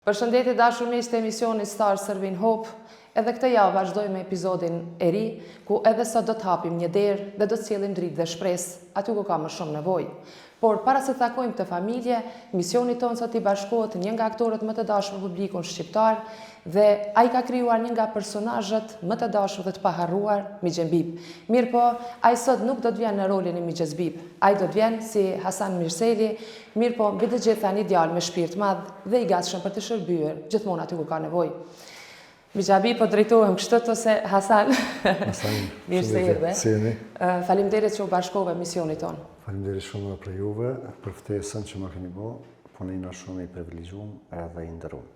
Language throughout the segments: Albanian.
Përshëndetje dashur miq të emisionit Star Serving Hope. Edhe këtë javë vazhdojmë me epizodin e ri, ku edhe sot do të hapim një derë dhe do të sjellim dritë dhe shpresë aty ku ka më shumë nevojë. Por para se të takojmë këtë familje, misioni tonë sot i bashkohet një nga aktorët më të dashur në publikun shqiptar dhe ai ka krijuar një nga personazhet më të dashur dhe të paharruar, Mixhem Bib. Mirë po, ai sot nuk do të vjen në rolin e Mixhem Bib. Ai do të vjen si Hasan Mirseli, mirë po mbi të gjitha një djalë me shpirt madh dhe i gatshëm për të shërbyer gjithmonë aty ku ka nevojë. Mixhem Bib, po drejtohem kështu ose Hasan? Hasan, mirë se erdhe. Si jeni? Faleminderit që u bashkove misionit tonë. Faleminderit shumë për juve, për ftesën që më keni bë, po ne jena shumë i privilegjuar edhe i nderuar.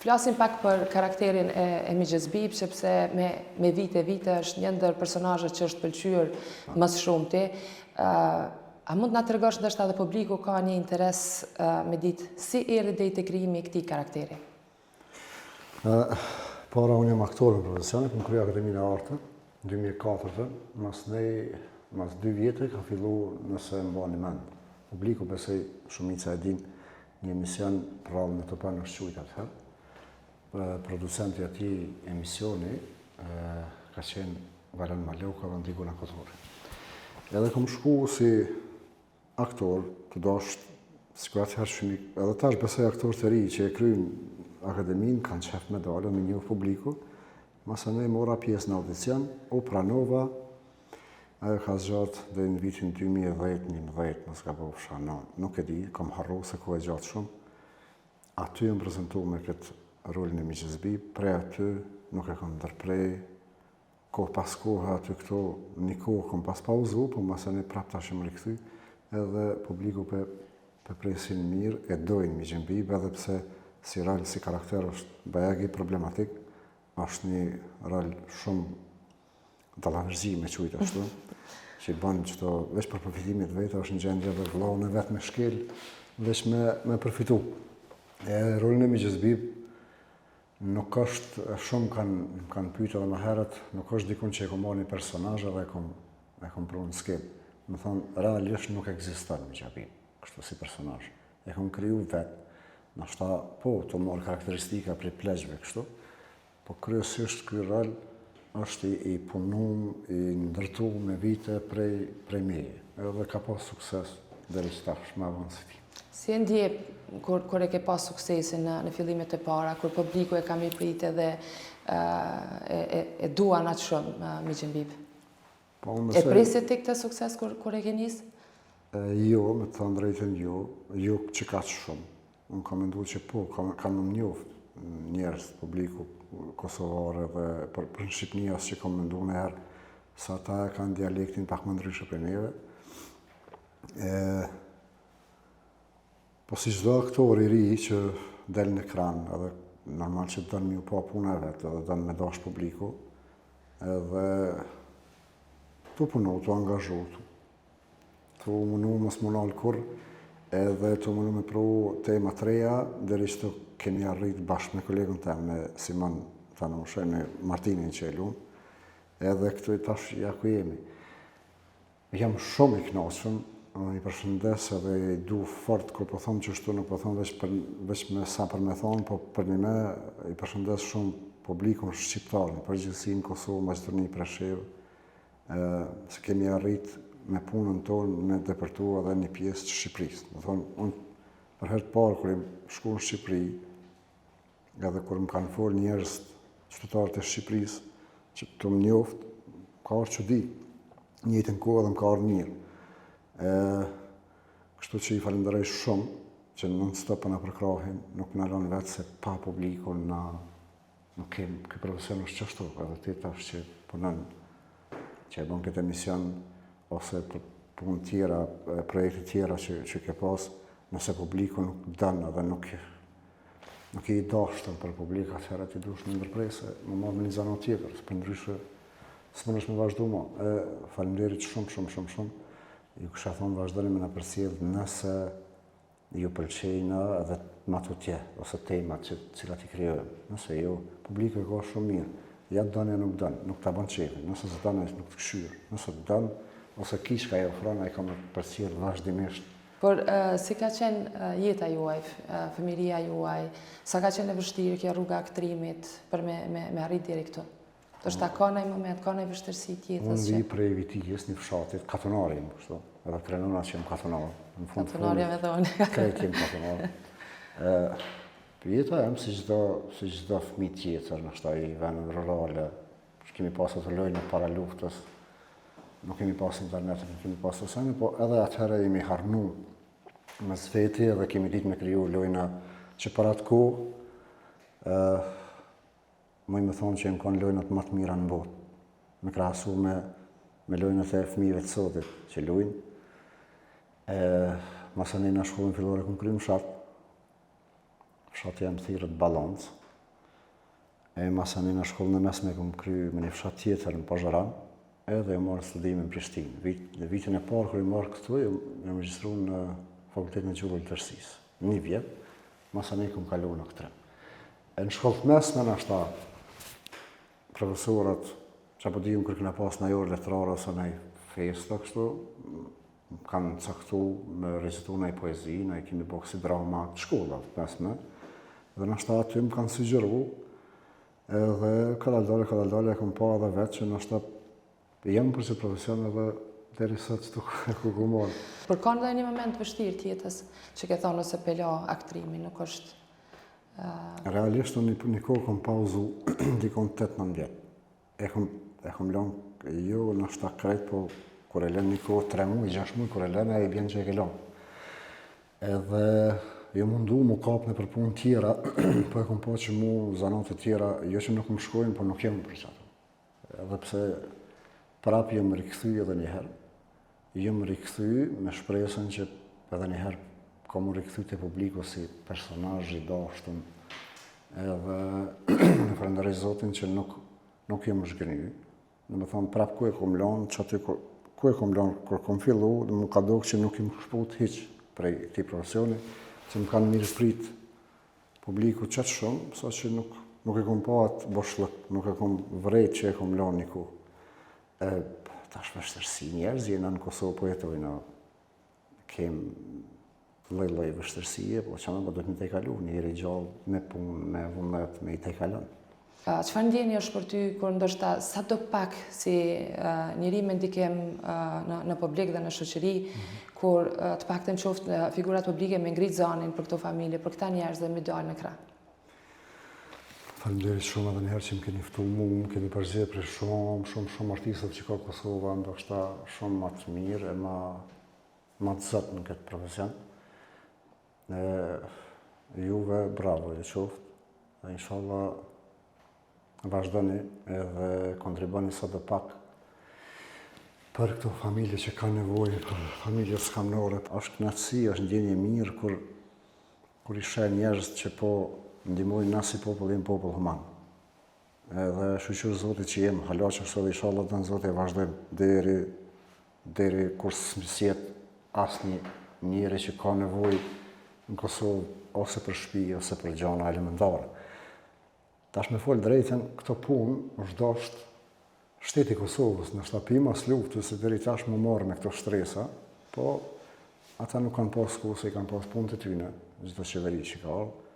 Flasim pak për karakterin e Mixhem Bib, sepse me vite është një ndër personazhet që është pëlqyer më së shumti. A mund na tregosh ndoshta edhe publiku ka një interes me ditë si erdhi deri te krijimi i këtij karakteri? Para unë jam aktor në profesion, kam kryer Akademinë e Artëve në 2004, mas 2 vjetë ka filluar nëse mbani mend. Publiku besoj shumica e din një emision prallë në Topan në Shqujt atëherë. Producenti atij emisioni ka qenë Valan Maleuka dhe Ndikuna Kotori. Edhe kam shku si aktor të dashur, sikur atëherë shumë, edhe tash besoj aktor të ri që e kryjnë Akademinë, kanë qef medalë me një publiku, masane mora pjesë në audicion, u pranova, ajo ka zgjatë dhe në vitin 2010-2011, nësë ka bëhë fshana, nuk e di, kam harru se ku e gjatë shumë. Aty jam prezentu me këtë rolin e Mixhem Bib, prej aty nuk e kam ndërprej, kohë pas kohë aty këto, një kohë kam pas pauzu, po masane prap tash më rikëthy, edhe publiku pe presin mirë, e dojnë Mixhem Bib, edhe pse si rol, si karakter është bajagi problematik, është një rol shumë dallavërzim me qujtë ashtu, që i banë qëto, veç për përfitimit vetë, është një gjendje dhe vëllaun e vetë me shkel, veç me përfitu. Rolin e Mixhem Bib nuk është, shumë kanë pyeta edhe më herët, nuk është dikun që e kom marrë një personazh dhe e kom pru në skel. Më thonë, realisht nuk ekziston Mixhem Bib, kështu si personazh. E kom kriju vetë. Nashta, po, të marrë karakteristika prej pleqve kështu, po kryesisht ky rol është i punum, i ndërtu me vite prej meje, edhe ka pas sukses deri tash me avancit. Si e ndje kur e ke pas suksesin në fillimet e para, kur publiku e ka mirë pritë dhe e duan atë shumë Mixhem Bib? E prisit ti këtë sukses kur e ke nisë? Jo, me të thënë drejtën jo që ka shumë. Unë kam menduar që po, kam më njoftë njerëz, publiku kosovare dhe për në Shqipëni asë që kam menduar në herë, sa ta kanë dialektin pak më ndryshë për neve. Po si çdo aktor i ri që del në ekran, edhe normal që dënë mi u pa puna e vetë, edhe dënë me dash publiku, edhe tu punu, tu angazhu, tu munu mos munal kur, edhe të mundu me pru tema të reja, deri që të kemi arrit bashkë me kolegën tem, me Simon Tanushaj, me Martinin që e lumë, edhe këtu i tash ja ku jemi. Jam shumë i knaqshëm, i përshëndes edhe i du fort, kur po thonë që shtu nuk po thonë veç me sa për me thonë, po për një me i përshëndes shumë publikun shqiptar, në përgjithësi në Kosovë, Maqedoni, Preshevë, se kemi arrit me punën tonë me depërtu edhe një pjesë të Shqipërisë. Më thonë, unë për herë të parë kur jam shku në Shqipëri, edhe kur më kanë folë njerëz qytetarët e Shqipërisë, që të më njoftë, ka orë që di, njëjtën kohë edhe më ka orë mirë. Kështu që i falenderoj shumë, që non-stop na përkrahin, nuk na lënë vetë se pa publikun nuk kemë, këj profesion është qështu, edhe ti tash që punën, që e bën këtë emision, ose punë tjera, projekte tjera që ke pas, nëse publiku nuk dënë edhe nuk i dashtën për publik, atëherë ti dush në ndërprese, më marrë me një zanat tjetër, së për ndryshë së më nëshme vazhdu ma. Faleminderit shumë, ju kësha thonë vazhdojnë me në përsjedh nëse ju pëlqejnë edhe ma të tje, ose temat cilat i kryojnë. Nëse jo, publiku e ka shumë mirë, ja dënë e nuk dënë, nuk ta bënë qefin, nëse zë dënë e nuk të këshyrë, nëse dënë, ose kish ka e ofrona e ka me përsjedh vazhdimisht Por si ka qenë jeta juaj, fëmiria juaj, sa ka qenë e vështirë kjo rruga aktrimit për me arrit deri këtu? Do shta ka nëjë moment, ka nëjë vështërsi tjetës Unë vi prej Vitijës, një fshatit, katonari më kështu, edhe krenona që jem katonar. Katonarja me thonë. Krejt jem katonar. Jeta jem si çdo fëmijë tjetër, në shta i venën rurale, kemi pasur të lojnë para luftës, nuk kemi pasur internet, nuk kemi pasur sene, po edhe atëherë jemi harnu mes veti edhe kemi ditë me kriju lojna që për atë kohë më me thonë që jem kanë lojnat më të mira në botë, me krahasu me lojnat e fëmijëve të sotit që luajnë. Masani në shkollën fillore këmë kryu në fshat, fshat jam thirrët Ballonc. Masani në shkollën e mesme këmë kryu me një fshat tjetër në Pozharan, edhe e marrë studime në Prishtinë. Në vitin e parë kër i marrë këtu, e magjistru në Fakultetin e Gjuhëve të Tërësisë. Një vjet, masani këmë kalu në këtë. Në shkollë të mesme në ashta, profesorët që apo dijmë kërë këna pas në orë letrare ose në festa kështu, kanë caktu me recitu në poezi, në kemi bo kësi drama të shkollat mesme, dhe në ashta aty më kanë sugjeru, edhe kadaldale, e kom pa edhe vetë që në ashta jem për që profesion edhe deri sot që të kukumon. Por ka ndaj një moment vështirë tjetës që ke thonë ose pelo aktrimi, nuk është... Realisht në një kohë kom pauzu dikon 18 vjet. E kom lënë jo në ashta krejt, po kur e lënë një kohë 3 muaj, 6 muaj, kur e lënë e bjen që e ke lënë. Edhe jo mundu mu kapne për punë tjera, po e kom po që mu zanat e tjera, jo që nuk më shkojnë, po nuk jem për qatë. Edhe pse prap jem rikëthy edhe njëherë. Jem rikëthy me shpresën që edhe njëherë ka mu rikëthy të publiku si personazh i dashtëm. Edhe në falenderoj Zotin që nuk jem zhgënjy. Në me thonë prap ku e kom lanë, që aty ku e kom lanë, kur kom fillu, dhe më ka dokë që nuk jem shput hiq prej këtij profesioni, që më kanë mirë prit publiku qëtë shumë, sa që nuk e kom pa atë boshllëk, nuk e kom vrejt që e kom lanë një ku. Tash vështërsi njerëz, jena në Kosovë po jetojnë, kem lloj vështërsie, po që më do të më tej kalu, njëri gjallë me punë, me vullnet, me i tej kalon. Çfarë ndjeni është për ty kur ndoshta sa do pak si njëri me ndikim në publik dhe në shoqëri, kur të paktën qoftë figurat publike me ngrit zanin për këto familje, për këta njerëz dhe me dalë në krah? Faleminderit shumë edhe njëherë që më keni ftu mu, më keni përzgjedhur për shumë artistët që ka Kosova, ndoshta shumë më të mirë e më të zot në këtë profesion. Juve bravo e qoftë, dhe inshallah vazhdoni edhe kontriboni sa do pak për këto familje që ka nevojë, për familje skamnore. Është kënaqësi, është ndjenje mirë kur i sheh njerëz që po ndihmojnë na si popull, jemi popull human. Edhe shqyr Zotit që jem, hala që sot inshallah të në Zotit vazhdojmë deri kur s'mësjet asnjë njeri që ka nevojë në Kosovë, ose për shtëpi, ose për gjana elementare. Tash me folë drejten, këto punë është dashtë shteti Kosovës, në shtapim as luftës, se deri tash më marrë me këto shtresa, po ata nuk kanë pas kohë, se i kanë pas punë të tyne, çdo qeveri që ka ardhur.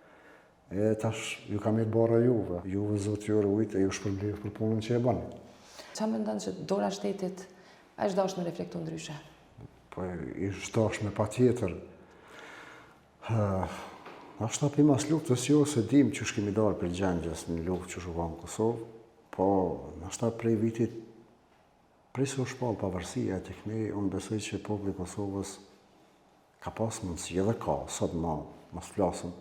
Tash ju ka mirë barra juve. Juve Zoti ju rujt e ju shpërblyef për punën që e bani. Qa mendon që dora shtetit është dashme reflektu ndryshe? Po është dashme patjetër. Ashta për mas luftës jo se dim që kemi dalë për gjengjes në luftë që shukon në Kosovë, po ashta prej vitit, prej se u shpallë pavarësia e tekni, unë besoj që populli Kosovës ka pas mundësi, edhe ka, sot mas flasëm,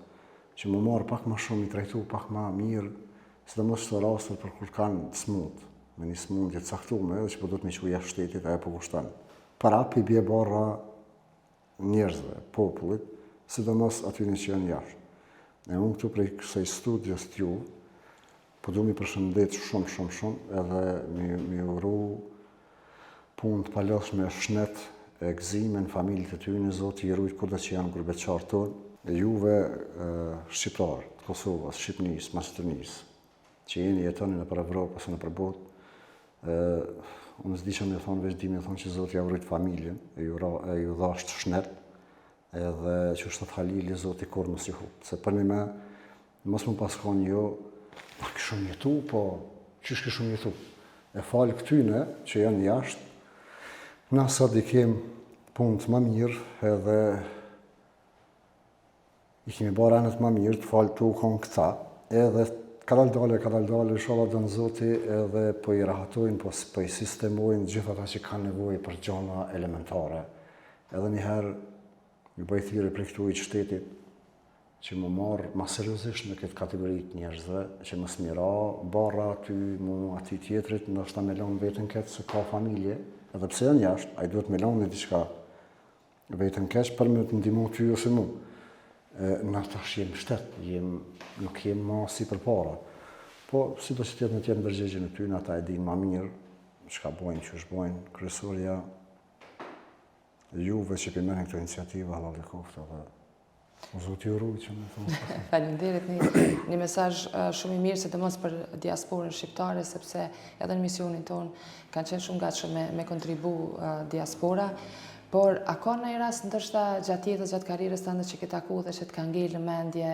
që më marë pak ma shumë, i trajtu pak ma mirë, sidomos çdo raste për kur kanë smundje, me një smundje të caktuar, edhe që po do të më quajë jashtë shtetit, ajo po kushton. Para i bie barra njerëzve, popullit, sidomos atyre që janë jashtë. Unë këtu prej kësaj studios të ju, po du mi përshëndet shumë, edhe mi uru punë të palodhshme, shnet, e gëzime në familjet e tyre, Zoti i rujt kudo që janë gurbeqarë tonë, dhe juve shqiptarë, të Kosovës, Shqipënisë, Maqedonisë, që jeni jetoni nëpër Evropë ose nëpër botë, unë s'di që me thonë, veç di me thonë që Zoti ja urrit familjen, e ju dhasht shnet, edhe që është të halili Zoti kur mos i hub. Se për një me, mos më paskon jo, a këshëm jetu, po qysh këshëm jetu? E falë këtyne që janë jashtë, na sa di kem punë të më mirë edhe i kemi bërë anët më mirë të falë të u konë këta, edhe ka dal dale, inshallah dënë Zoti edhe po i rahatojnë, po i sistemojnë gjithë ata që kanë nevojë për gjona elementare. Edhe njëherë ju bëj thirrje për këtu i shtetit që më marrë ma seriozisht në këtë kategoritë njerëzve, që më smira barra aty, mu aty tjetrit, ndoshta me lënë vetën këtë se ka familje, edhe pse janë jashtë, ai duhet me lënë diçka vetën këtë për me të ndihmu ty ose mu. Në tash jem shtet, nuk jem ma si përpara. Po, si do që tjetë në tjetë ndërgjegjën e ty, në ata e dinë ma mirë, çka bojnë, që është bojnë, kryesorja juve që përmenin këto iniciativa, Allah dhe kofta dhe Zoti ju ruaj që më thonë. Faleminderit, një mesazh shumë i mirë, sidomos për diasporën shqiptare, sepse edhe në misionin tonë kanë qenë shumë gatshëm me kontribu diaspora, por a ka ndonjë rast ndoshta gjatë jetës, gjatë karrierës tënde që ke taku dhe që të ka ngelë në mendje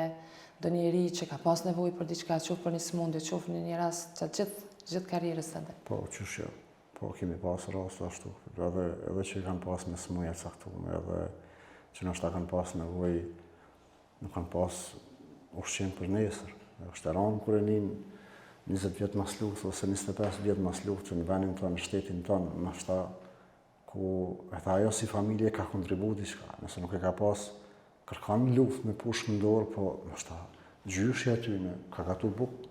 ndonjë njeri që ka pas nevojë për diçka, qoftë për një sëmundje, qoftë në një rast gjatë gjithë karrierës tënde? Po, qysh jo. Po, kemi pas rast ashtu. Edhe që kanë pas me sëmundje të caktuara, edhe që ndoshta kanë pas nevojë, nuk kanë pas ushqim për nesër. Është e rëndë kur e nin 20 vjet mas luftë ose 25 vjet mas luftë në vendin tonë, në shtetin tonë, ndoshta ku edhe ajo si familje ka kontribuar diçka. Nëse nuk e ka pas, kërkan luftë me pushë në dorë, po ndoshta gjyshi aty në ka gatu buk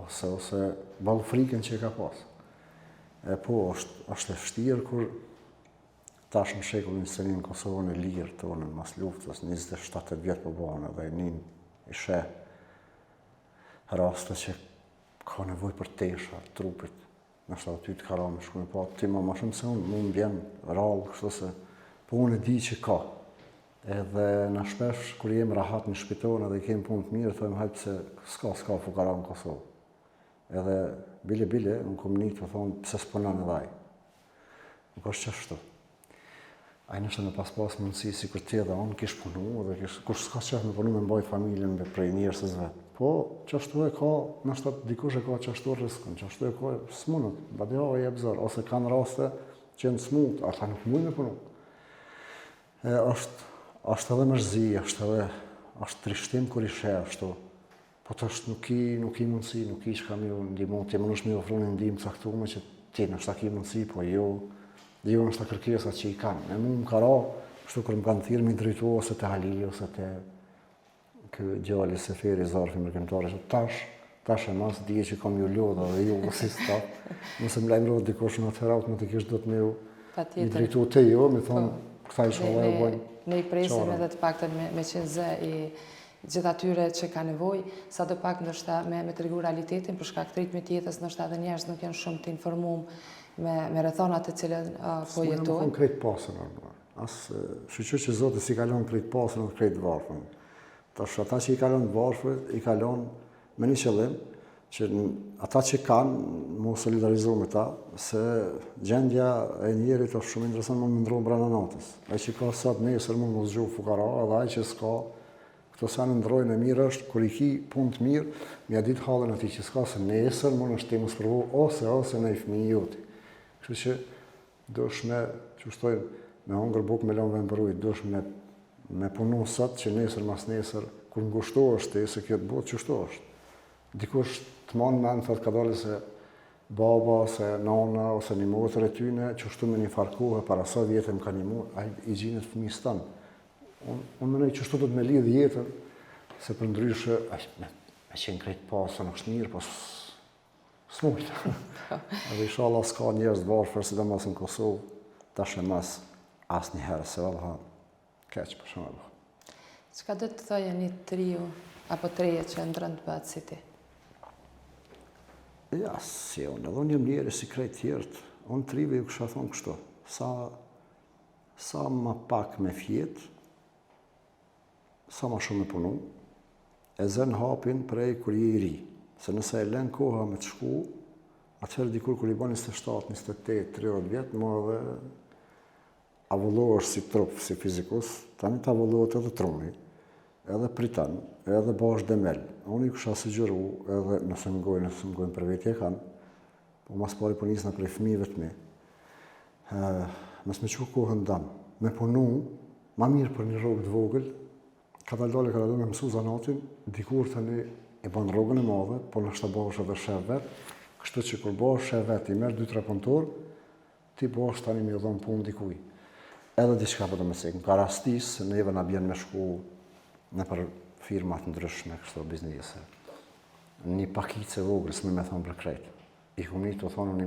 ose ballë frikën që e ka pas. Po, është e vështirë kur tash në shekullin 21 në Kosovën e lirë tonë mas luftës, 27 vjetë po bëhen edhe nin i sheh raste që ka nevojë për tesha, trupit. Nështë aty të kara me shku me pa, ti ma shumë se unë, mu më bjen rallë, kështu se, po unë e di që ka. Edhe në shpesh, kur jem rahat në shpitonë edhe i kem punë të mirë, thojmë hajtë se s'ka fukara në Kosovë. Edhe bile, në komunitë të thonë, pse s'punon edhe ai. Nuk është qashtu. Ai nështë me pas mundësi si kur ti edhe unë kish punu, dhe kur s'ka qef me punu me mbajt familjen prej njerëzës vetë. Po, qashtu e ka, nështë dikush e ka qashtu riskën, qashtu e ka s'munët, badi e jep zërë, ose kanë raste që në s'munët, ata nuk mujnë me punu. Është edhe mërzi, është trishtim kur i sheh ashtu. Po të është nuk i mundësi, nuk i që kam ju ndihmu, ti më nështë me ofru një ndihmë caktume që ti nështë ta ki mundësi, po jo nështë ta kërkesa që i kanë. E mu më ka ra, kështu kër më kanë thirë me drejtu ose të Halili, ose të kë gjalli Seferi, Zarfi, mërkëmtare, që tash e mas dije që kam ju lodha dhe ju si staf, nëse më lajmërot dikosh në atëher automatikisht do të me ju i drejtu të jo, me thonë, këta i shala e bojnë. Ne i presim edhe të paktën me qenë zë i gjithë atyre që ka nevoj, sa do pak ndoshta me të regu realitetin, për shkak të ritmit të jetës, ndoshta edhe njerëz nuk janë shumë të informuar me rrethonat të cilën po jetojnë. S'më nuk krejt pasën, asë shqyqyr që Zotë si kalon krejt pasën dhe krejt varfën. Tash ata që i kalon varfën, i kalon me një qëllim, që ata që kanë, mu solidarizu me ta, se gjendja e njerit është shumë interesant më ndronë brenda natës. Ai që ka sot nesër mund mos gjuhë fukara, edhe ai që s'ka, këto sa në ndrojnë e mirë është, kur i ki punë të mirë, mja ditë halën ati që s'ka, se nesër mund është ti më sprovu, ose në i fëmijë joti. Kështu që dush me, që shtojnë, me hongër bukë me lonë vëmbëruj, dush me punu sot që nesër mas nesër, kur ngushto është ti, se kjo të botë qështo është. Dikush të manë me në thotë ka dole se baba, se nana, ose një motër e tyne, qështu me një farkuhe, para sa vjetë më ka një mund, a i gjinët fëmijës tanë. Unë menoj qështu do të me lidhë jetën, se për ndryshë, me qenë krejtë pasën është mirë, po s'mujtë. Edhe inshallah s'ka njerëz të varfër, sidomos në Kosovë, tash e mas asë një herë, se valla keq për shumë. Çka do të thoje një trio apo treje që ndrën të bëhet si ti? Ja, si unë, edhe unë jam njeri si krejt tjertë, unë trive ju kësha thonë kështu, sa ma pak me fjetë, sa ma shumë me punu, e zën hapin prej kur je i ri, se nëse e len koha me të shku, atëherë dikur kur i ba 27, 28, 30 vjetë, më edhe avullohesh si trup, si fizikus, tani të avullohet edhe truni, edhe pritan, edhe bash demel. Unë i kësha sugjeru edhe nëse mëgojnë për vetje e kanë, po mas pari po nisna prej fëmijëve të mi. Mësë me qu kohën dam, me punu, ma mirë për një rrogë të vogël, ka dalë me mësu zanatin, dikur tani i ban rrogën e madhe, po nështë të bash edhe shef vetë, kështu që kur bash shef vetë i merë 2-3 punëtor, ti bash tani me dhonë punë dikuj. Edhe diçka për të me sekë, në ka rastis, se neve na bjen me shku në për firmat ndryshme, kështu biznese. Një pakice vogël, s'me me thonë për krejt. I kumni të thonë unë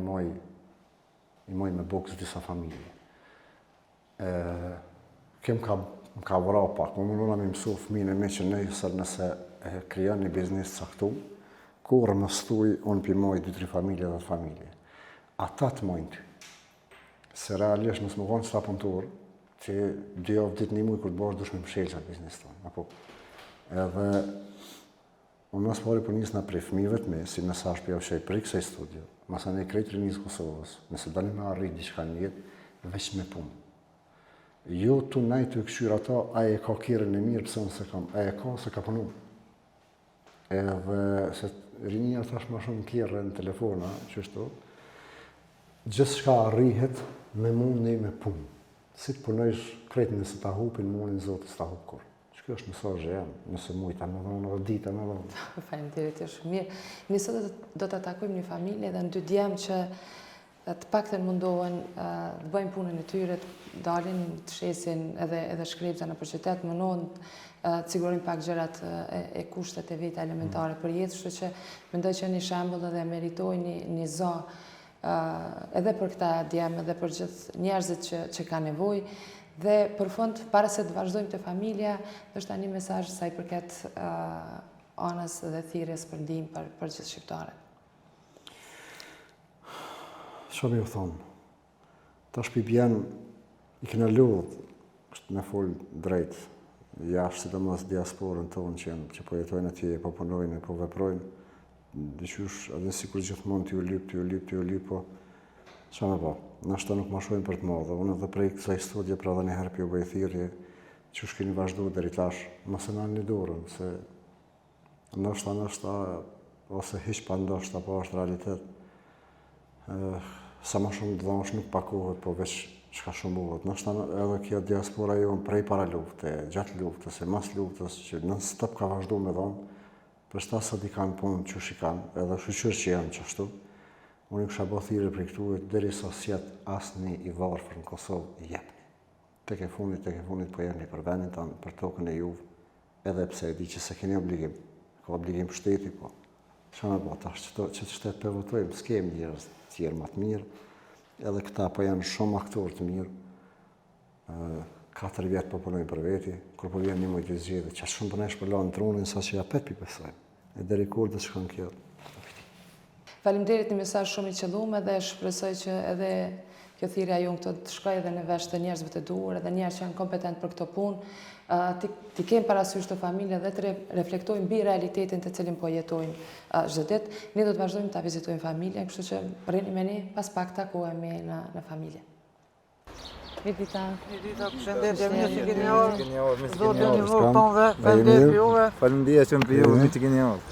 i moj me boks disa familje. Kem ka vra pak, më mënuna me mësu fëmijën e me që nëse krijon një biznes caktum, kur më stuj, unë pi moj 2-3 familje dhe familje. Ata të mojnë ty. Se realisht nësë më konë qëta punëtor, që 2 javë ditë një mujë kur të bash dush me mshelë qatë biznes tonë. Apo, edhe unë nësë pari për njësë në prej fëmijëve të me, si mesazh për javë për i kësaj studio, masa ne krejtë rinisë Kosovës, nëse dalim me arrit diçka në jetë, veç me punë. Jo të najtë të këshyra ata, aje ka kjerën e mirë, pëse nëse kam, aje ka se ka punu. Edhe se rinia tash ma shumë kjerën në telefona, qështu, gjithë shka arrihet me mundi me punë. Si të punojsh kretë nëse ta hupin mundin Zotës ta hup kur. Që kjo është mesazhi jam, nëse mujta me dhonë, edhe dita me dhonë. Faleminderit, është mirë. Nëse do të takojmë një familje dhe në 2 djemë që të paktën mundohen të bëjmë punën e tyre, të dalin, të shesin edhe shkrepza në për qytet, mënohen të sigurojnë pak gjërat e kushtet e veta elementare për jetë, kështu që mendoj që një shembull edhe meritoj një zë edhe për këta djemë, edhe për gjithë njerëzit që ka nevojë. Dhe për fund, para se të vazhdojmë të familja, është një mesazh sa i përket anës dhe thirrjes për ndihmë për gjithë shqiptarët. Qa me ju thonë? Tash pi bjen i kena lodhë, është me folë drejt, jashtë sidomos diasporën tonë që po jetojnë atje, po punojnë, po veprojnë, diqysh, edhe si kur gjithmonë t'ju lyp, po qa me po, nashta nuk ma shojnë për të madhe. Unë edhe prej kësaj studje pra dhe një herë pjo bëj thirrje, që shkeni vazhdu deri tash, mëse në një dorën, se nashta, ose hiq pa ndoshta, po është realitet. Sa ma shumë dhosh nuk pakohet, po veç çka shumë buhet. Nashta edhe kjo diaspora jonë prej para lufte, gjatë luftës, e mas luftës, që non-stop ka vazhdu me dhonë, për shta sa di kanë punë që shikan, edhe shqyqyr që janë qështu, unë i kësha bo thirrje për këtu, deri sa s'jet asni i varfër në Kosovë, jepni. Tek e fundit po jepni për vendin tanë, për tokën e juve, edhe pse e di që se keni obligim, ka obligim shteti, po. Qa me bo, tash që të shtetë përvotojmë, s'kem njerëz tjerë më të mirë, edhe këta po janë shumë aktorë të mirë, 4 vjetë po punojnë për veti, kur po vjen një mujt i zgjidhe, që shumë përnesh për lanë trunin, sa që ja 5 pipesojnë. E deri kur dhe shkon kjo. Faleminderit, një mesazh shumë i qëlluar dhe shpresoj që edhe kjo thirrja jonë këto të shkojë edhe në vesh të njerëzve të duhur, edhe njerëz që janë kompetent për këtë punë, ti kemë parasysh të familje dhe të reflektojmë mbi realitetin të cilin po jetojmë çdo ditë. Ne do të vazhdojmë ta vizitojmë familjen, kështu që rrini me ne, pas pak takohemi në familje. Mirë dita, përshëndetje, mirë që keni ardhur. Zotë një vërë tonëve, faleminderit juve. Faleminderit që më për juve, mirë që keni ardhur.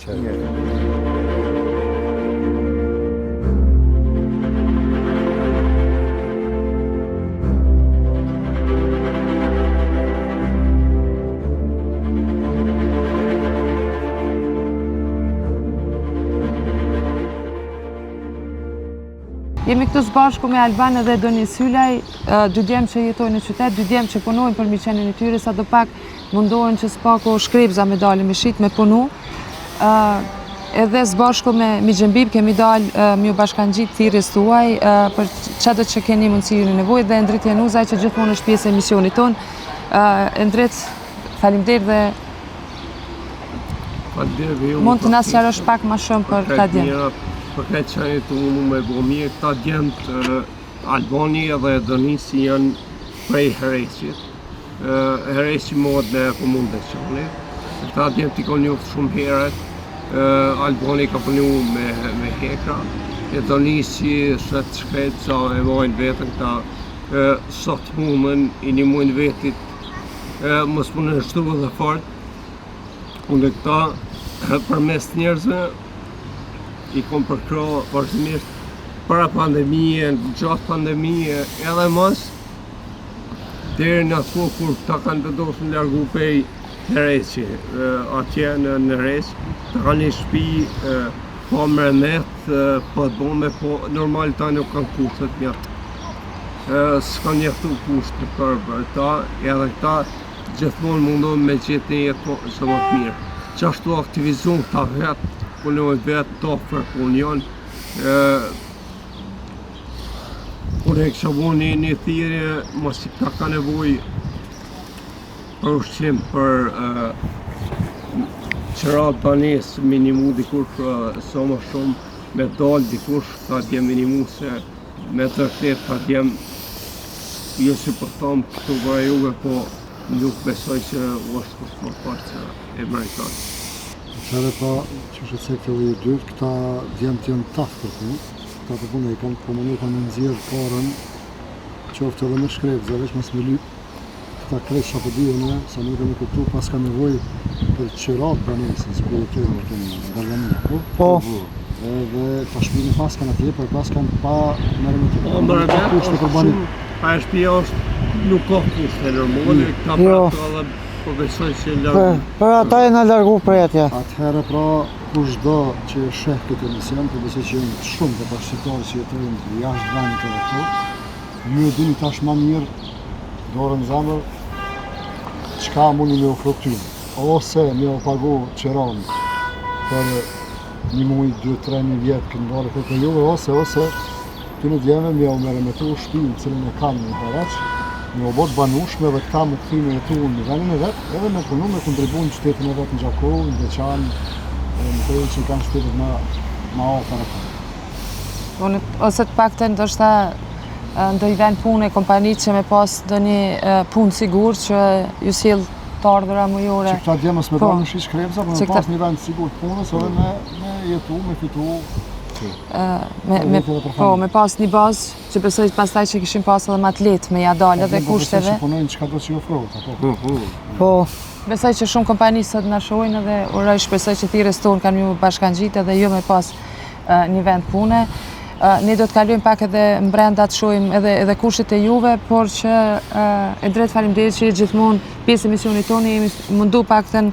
Jemi këtu së bashku me Alban edhe Donis Hylaj, 2 djemë që jetojnë në qytet, 2 djemë që punojnë për mirëqenien e tyre, sa do pak mundohen që s'pako shkrepza me dalë me shit, me punu. Edhe së bashku me Mixhenbib kemi dalë me u bashkangjit thirrjes tuaj për çdo që keni mundësi në nevojë dhe Endrit Januzaj që gjithmonë është pjesë e misionit tonë. Endrit, faleminderit dhe mund të na sqarosh pak më shumë për ta djemë. Për këtë që e të unë me bo mirë, ta djemët Albani edhe Donisi janë prej Heresit. Heresi mod në komunë dhe qëni. Ta djemët i ka njoftë shumë herët. Albani ka punu me hekra. E Donisi shëtë shkretë sa e vojnë vetën këta sot mundën i një mujnë vetit mos më nështru dhe fort. Unë këta përmes njerëzve i kom përkro vazhdimisht para pandemije, gjatë pandemije, edhe mos deri në atë kur ta kanë vendosur në largu pej Heresi, atje në Heres, ta kanë një shtëpi po mrenet, po të bome, po normal ta nuk kanë kushtet mjaft. S'kan njeftu kushtet për ta, edhe këta gjithmonë mundohen me gjetë një jetë së më të mirë. Qashtu aktivizun këta vetë, punojnë vetë, to për punion. Kur e kësha bu një thirrje, mos i këta ka nevoj për ushqim, për qërat banes, minimu dikush sa më shumë me dalë, dikush ka djem minimu se me tërtet ka djem jo si për thamë këtu vëra juve, po nuk besoj që është kusht më parë që e Amerikanë. Qëre pa që është sektori i dyrt, këta djemë janë tafë për punë, këta të punë e kanë komunitë kanë nëzirë parën, qoftë edhe me shkrejtë, zavesh mas me lypë, këta krejtë shapëdijën e, sa nuk e me këtu pas ka nevoj për qëratë banesës, ku e të Dargania, po? Edhe ta shpini pas kanë atje, për pas kanë pa mërëmet kushtë për banit. Pa e shpia është nuk ka kushtë e nërmoni, këta pratë edhe po besoj që e largu. Për ata e në largu për atje. Atëherë pra kushdo që e sheh këtë emision, po besoj që janë shumë të bashkëtarë që jetojnë jashtë vendit edhe këtu, ju e dini tash më mirë dorën zemër çka mundi me ofru këtyre. Ose me u pagu qeron për një muj, 2-3 një vjetë këndore këtë juve, ose ty në djeme me u meremetu shpinë cilën e kanë në haraç, me u bot banushme dhe këta më këthi me jetu në vendin e vetë, edhe me punu me kontribu në qytetin e vetë në Gjakovë, në Deçan, në kërë që kanë qytetit ma ofër e kanë. Ose të pakten ndoshta ndoj vend punë e kompanitë që me pas do një punë sigur që ju sjell të ardhura mujore. Që këta djemës me dalë në shish kremza, për me pas një vend sigur të punës, edhe me jetu, me fitu. Me pas një bazë që besoj pastaj që kishim pas edhe më të lehtë me ja dalë edhe kushteve. Besoj që punojnë çka do që ju ofrohet, Po. Besoj që shumë kompani sot na shohin edhe uroj shpresoj që thirrjes tonë kanë ju bashkangjitë edhe jo me pas një vend pune. Ne do të kalojmë pak edhe brenda të shohim edhe kushtet e juve, por që e drejt faleminderit që gjithmonë pjesë e misionit tonë jemi mundu paktën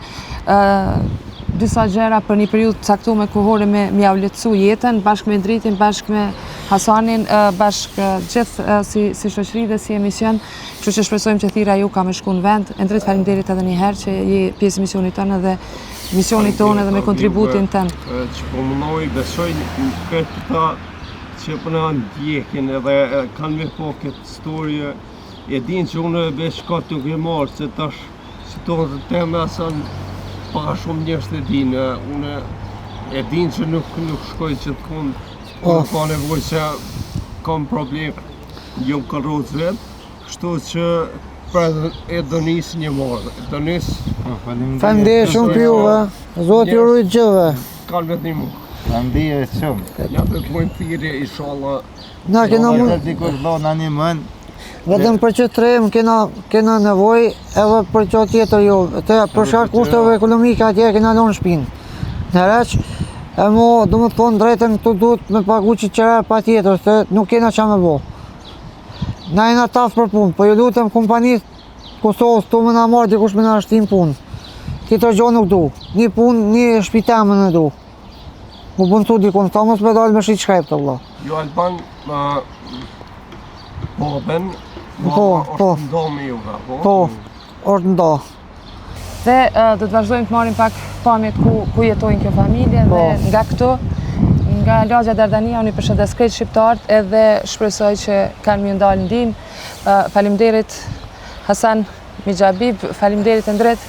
disa gjëra për një periudhë caktuar kohore me ja u lehtësu jetën bashkë me Ndritin, bashkë me Hasanin, bashkë gjithë si shoqëri dhe si emision, kështu që shpresojmë që thirrja ju ka me shku në vend. Ndrit faleminderit edhe një herë që je pjesë e misionit tonë dhe misionit tonë edhe me kontributin tënd. Që po munoj besoj këta që po na ndjekin edhe kanë me po këtë storje, e din që unë veç ka të ke marrë, se tash si tonë teme asan pa shumë njerëz të dinë, unë e din që nuk shkoj gjithkund, kur ka nevojë që kam problem, jo më karroz vetë, kështu që për e do nisë një morë, do nisë. Faleminderit shumë për juve, Zoti ju ruaj gjëve. Kanë vetë një mu. Faleminderit shumë. Ja të bëjmë thirrje, inshallah. Na kena Edhe dikush dhona një mën. vetëm për që trem kena nevojë edhe për që tjetër jo. Për shkak kushteve ekonomike atje kena lënë shpinë. Në Hereç, e mo, do më thonë drejtën këtu duhet me pagu qëra pa tjetër, se nuk kena qa me bo. Na jena tafë për punë, po ju lutem kompanitë Kosovës tu më na marrë dikush me na shtim punë. Tjetër gjo nuk du. Një punë, një shpitame në du. Mu bënësu dikun, ta mos me dalë me shqit shkrejp të vëlla. Jo Alban, baben, Po. është ndo me juve, po? Po, është ndo. Dhe do të vazhdojmë të marrim pak pamjet ku jetojnë kjo familje dhe nga këtu, nga lagja Dardania, unë i përshëndes krejt shqiptarët edhe shpresoj që kanë më ndalë ndihmë. Faleminderit Hasan Mijabib, faleminderit Ndret.